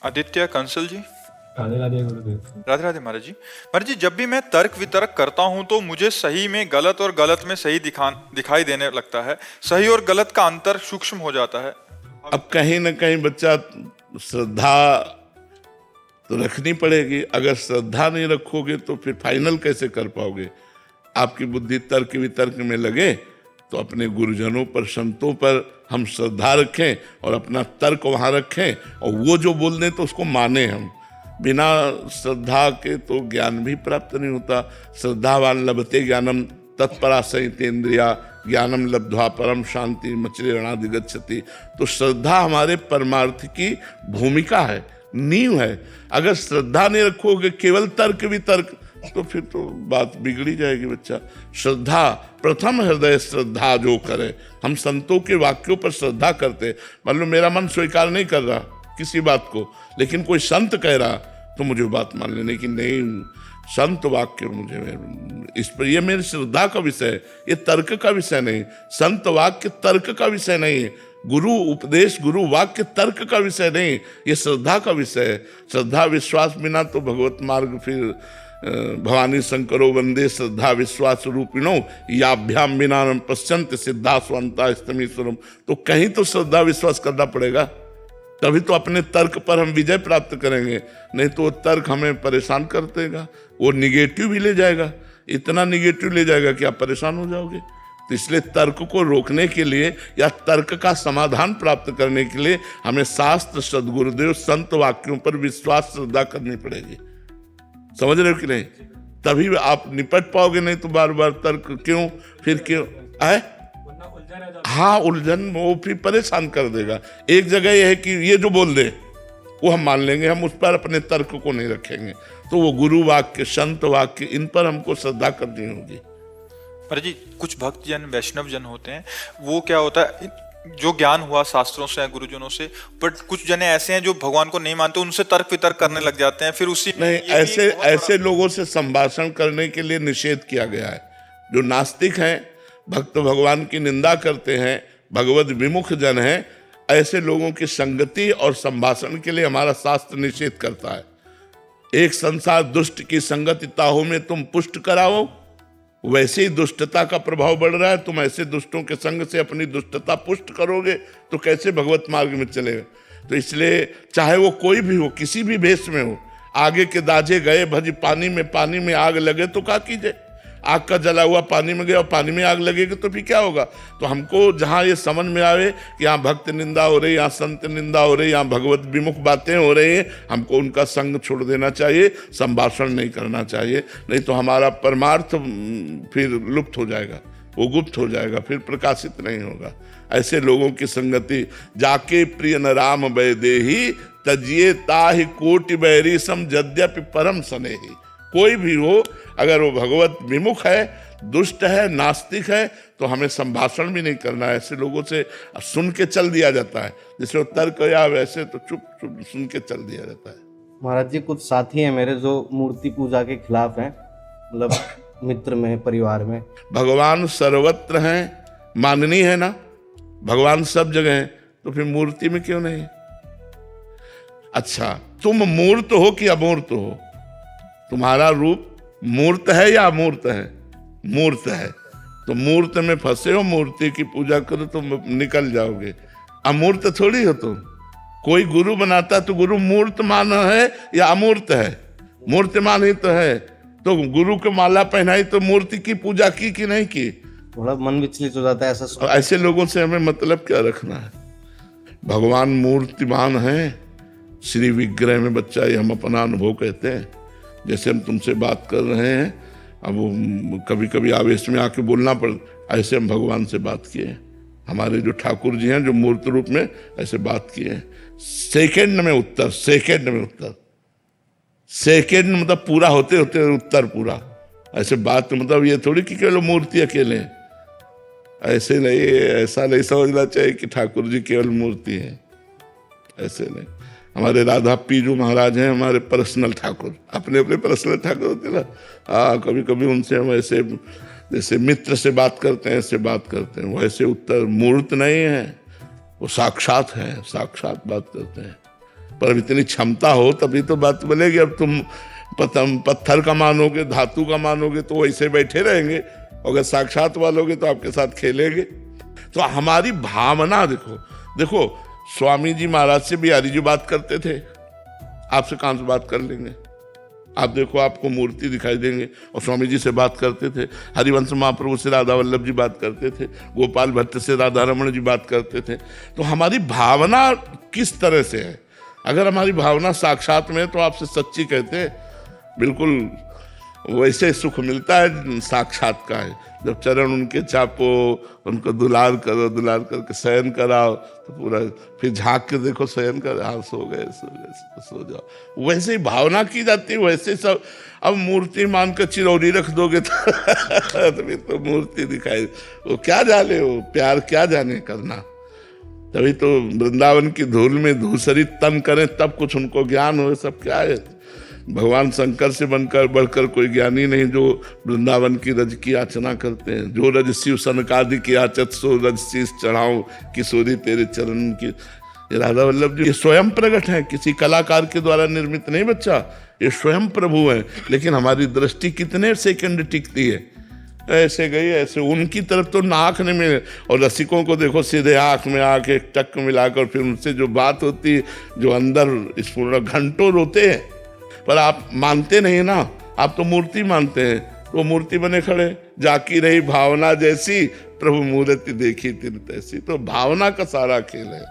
आदित्य कंसल जी। राधे राधे गुरुदेव। राधे राधे महाराज जी। महाराज जी, जब भी मैं तर्क वितर्क करता हूँ तो मुझे सही में गलत और गलत में सही दिखाई देने लगता है। सही और गलत का अंतर सूक्ष्म हो जाता है। अब कहीं ना कहीं बच्चा श्रद्धा तो रखनी पड़ेगी। अगर श्रद्धा नहीं रखोगे तो फिर फाइनल कैसे कर पाओगे? आपकी बुद्धि तर्क वितर्क में लगे तो अपने गुरुजनों पर, संतों पर हम श्रद्धा रखें और अपना तर्क वहाँ रखें, और वो जो बोल दें तो उसको माने हम। बिना श्रद्धा के तो ज्ञान भी प्राप्त नहीं होता। श्रद्धावान लभते ज्ञानम तत्परासहितेन्द्रिया ज्ञानम लब्ध्वा परम शांति मचरेणाधिगच्छति। तो श्रद्धा हमारे परमार्थ की भूमिका है, नींव है। अगर श्रद्धा नहीं रखोगे, केवल तर्क वितर्क, तो फिर तो बात बिगड़ी जाएगी बच्चा। श्रद्धा, प्रथम हृदय श्रद्धा जो करे। हम संतों के वाक्यों पर श्रद्धा करते। मान लो मेरा मन स्वीकार नहीं कर रहा किसी बात को, लेकिन कोई संत कह रहा तो मुझे बात मान लेने की, नहीं संत वाक्य मुझे इस पर, ये मेरी श्रद्धा का विषय है, ये तर्क का विषय नहीं। संत वाक्य तर्क का विषय नहीं है। गुरु उपदेश, गुरु वाक्य तर्क का विषय नहीं, ये श्रद्धा का विषय है। श्रद्धा विश्वास बिना तो भगवत मार्ग फिर भवानी शंकरो वंदे श्रद्धा विश्वास रूपिणो याभ्याम बिना पश्यंत सिद्धा स्वंता स्तमीश्वरम। तो कहीं तो श्रद्धा विश्वास करना पड़ेगा, तभी तो अपने तर्क पर हम विजय प्राप्त करेंगे। नहीं तो वो तर्क हमें परेशान कर देगा, वो निगेटिव भी ले जाएगा, इतना निगेटिव ले जाएगा कि आप परेशान हो जाओगे। तो इसलिए तर्क को रोकने के लिए या तर्क का समाधान प्राप्त करने के लिए हमें शास्त्र, सद्गुरुदेव, संत वाक्यों पर विश्वास श्रद्धा करनी पड़ेगी। समझ रहे हो कि नहीं? तभी आप निपट पाओगे, नहीं तो बार बार तर्क क्यों, फिर क्यों है। हाँ, उलझन वो फिर परेशान कर देगा। एक जगह यह है कि ये जो बोल दे वो हम मान लेंगे, हम उस पर अपने तर्क को नहीं रखेंगे। तो वो गुरु वाक्य, संत वाक्य, इन पर हमको श्रद्धा करनी होगी। पर जी, कुछ भक्त जन, वैष्णव जन होते हैं, वो क्या होता है, जो ज्ञान हुआ शास्त्रों से, गुरुजनों से, बट कुछ जने ऐसे हैं जो भगवान को नहीं मानते, उनसे तर्क वितर्क करने लग जाते हैं। फिर उसी नहीं, ऐसे लोगों से संभाषण करने के लिए निषेध किया गया है। जो नास्तिक हैं, भक्त भगवान की निंदा करते हैं, भगवत विमुख जन हैं, ऐसे लोगों की संगति और संभाषण के लिए हमारा शास्त्र निषेध करता है। एक संसार दुष्ट की संगति ताहू में तुम पुष्ट कराओ, वैसे ही दुष्टता का प्रभाव बढ़ रहा है। तुम ऐसे दुष्टों के संग से अपनी दुष्टता पुष्ट करोगे तो कैसे भगवत मार्ग में चलेगा? तो इसलिए चाहे वो कोई भी हो, किसी भी भेष में हो, आगे के दाजे गए भजी पानी में आग लगे तो क्या कीजिए? आग का जला हुआ पानी में गया और पानी में आग लगेगी तो फिर क्या होगा? तो हमको जहाँ ये समझ में आवे कि यहाँ भक्त निंदा हो रही, यहाँ संत निंदा हो रही, यहाँ भगवत विमुख बातें हो रही हैं, हमको उनका संग छोड़ देना चाहिए, संभाषण नहीं करना चाहिए। नहीं तो हमारा परमार्थ फिर लुप्त हो जाएगा, वो गुप्त हो जाएगा, फिर प्रकाशित नहीं होगा। ऐसे लोगों की संगति, जाके प्रिय न राम वैदेही तजिए ताहि कोटि बैरी सम यद्यपि परम स्नेही। कोई भी हो, अगर वो भगवत विमुख है, दुष्ट है, नास्तिक है, तो हमें संभाषण भी नहीं करना है। ऐसे लोगों से सुन के चल दिया जाता है, जैसे वो तर्क या वैसे तो चुप चुप सुन के चल दिया जाता है। महाराज जी, कुछ साथी हैं मेरे जो मूर्ति पूजा के खिलाफ हैं, मतलब मित्र में, परिवार में। भगवान सर्वत्र हैं, माननी है ना, भगवान सब जगह हैं, तो फिर मूर्ति में क्यों नहीं? अच्छा, तुम मूर्त हो कि अमूर्त हो? तुम्हारा रूप मूर्त है या अमूर्त है? मूर्त है। तो मूर्त में फंसे हो, मूर्ति की पूजा करो तो निकल जाओगे। अमूर्त थोड़ी हो तुम। कोई गुरु बनाता तो गुरु मूर्तमान है या अमूर्त है? मूर्तिमान ही तो है। तो गुरु को माला पहनाई तो मूर्ति की पूजा की कि नहीं की? थोड़ा मन विचलित हो जाता है ऐसा। ऐसे लोगों से हमें मतलब क्या रखना है? भगवान मूर्तिमान है, श्री विग्रह में बच्चा, ये हम अपना अनुभव कहते हैं। जैसे हम तुमसे बात कर रहे हैं, अब वो कभी कभी आवेश में आके बोलना पड़, ऐसे हम भगवान से बात किए। हमारे जो ठाकुर जी हैं, जो मूर्त रूप में ऐसे बात किए, सेकंड में उत्तर, सेकंड में उत्तर, सेकंड मतलब पूरा होते होते उत्तर पूरा। ऐसे बात मतलब ये थोड़ी कि केवल मूर्ति अकेले, ऐसे नहीं, ऐसा नहीं समझना चाहिए कि ठाकुर जी केवल मूर्ति है, ऐसे नहीं। हमारे राधा पीजू महाराज हैं, हमारे पर्सनल ठाकुर, अपने अपने पर्सनल ठाकुर होते ना। हाँ, कभी कभी उनसे हम ऐसे जैसे मित्र से बात करते हैं, ऐसे बात करते हैं। वैसे उत्तर मूर्त नहीं है, वो साक्षात है, साक्षात बात करते हैं। पर अब इतनी क्षमता हो तभी तो बात बोलेगी। अब तुम पत्थर का मानोगे, धातु का मानोगे तो वैसे बैठे रहेंगे, अगर साक्षात वालोगे तो आपके साथ खेलेंगे। तो हमारी भावना देखो स्वामी जी महाराज से बिहारी जी बात करते थे, आपसे कहाँ से बात कर लेंगे? आप देखो, आपको मूर्ति दिखाई देंगे, और स्वामी जी से बात करते थे, हरिवंश महाप्रभु से राधा वल्लभ जी बात करते थे, गोपाल भट्ट से राधा रमण जी बात करते थे। तो हमारी भावना किस तरह से है? अगर हमारी भावना साक्षात में है तो आपसे सच्ची कहते हैं, बिल्कुल वैसे सुख मिलता है साक्षात का है। जब चरण उनके चापो, उनको दुलार करो, दुलार करके शयन कराओ तो पूरा, फिर झांक के देखो शयन कर, हाँ सो गए सो जाओ, वैसे ही भावना की जाती है, वैसे सब। अब मूर्ति मान कर चिरौरी रख दोगे तो फिर तो मूर्ति दिखाई, वो क्या जाने, वो प्यार क्या जाने करना। तभी तो वृंदावन की धूल में धूसरित तन करें तब कुछ उनको ज्ञान हो। सब क्या है? भगवान शंकर से बनकर बढ़कर कोई ज्ञानी नहीं जो वृंदावन की रज की याचना करते हैं। जो रज शिव सनकादि की याचत सो रज शीस चढ़ाऊं किशोरी तेरे चरण की। ये राधा वल्लभ जी ये स्वयं प्रकट है, किसी कलाकार के द्वारा निर्मित नहीं बच्चा, ये स्वयं प्रभु है। लेकिन हमारी दृष्टि कितने सेकंड टिकती है, ऐसे गई ऐसे, उनकी तरफ तो नाक नहीं मिले। और रसिकों को देखो, सीधे आंख में आके एक टक मिलाकर फिर उनसे जो बात होती है, जो अंदर स्फूर्णा, घंटों रोते हैं। पर आप मानते नहीं ना, आप तो मूर्ति मानते हैं। तो मूर्ति बने खड़े, जाकी रही भावना जैसी, प्रभु मूर्ति देखी तिन तैसी। तो भावना का सारा खेल है।